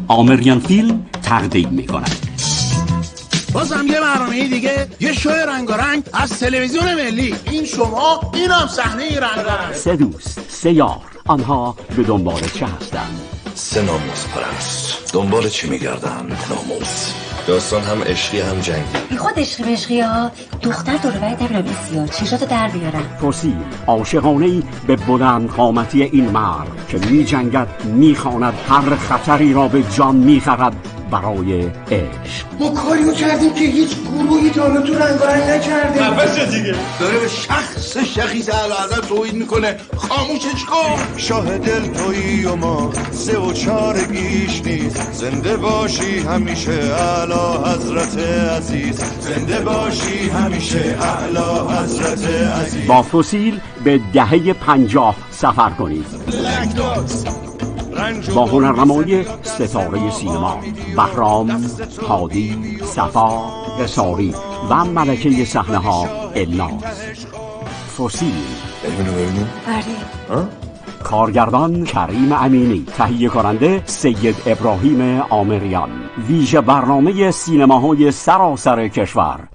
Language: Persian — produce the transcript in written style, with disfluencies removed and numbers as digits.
آمریان فیلم تقدیم می‌کند. بازم یه برنامه دیگه، یه شو رنگارنگ از تلویزیون ملی. این شما، اینم صحنه رنگارنگ. 3 دوست، 3 یار، آنها به دنبال چه هستند؟ 3 ناموس پرست دنبال چی میگردند؟ ناموس. داستان هم عشقی هم جنگی. بی خود عشقی ها. دختر دوربر دبیرم بسیار چشاتو در بیارم. فسیل، عاشقانه‌ای به بلند قامتی این مرد که می جنگد، می خواند، هر خطری را به جان می خرد برای عشق. ما کاریو کردیم که هیچ گروهی تا حالا تو رنگارنگ نکرده. نفسه دیگه داره به شخص شخیص اعلیحضرت توهین میکنه. خاموشش کن. شاه دل تویی و ما 3 و 4 گیش نیست. زنده باشی همیشه اعلی حضرت عزیز. زنده باشی همیشه اعلی حضرت عزیز. با فسیل به دهه 50 سفر کنید. با هنرنمایی ستاره سینما بهرام، هادی، صفا، قصاری و ملکه صحنه‌ها الناز. فسیل. ببینیم آره. کارگردان کریم امینی، تهیه کننده سید ابراهیم آمریان. ویژه برنامه سینماهای سراسر کشور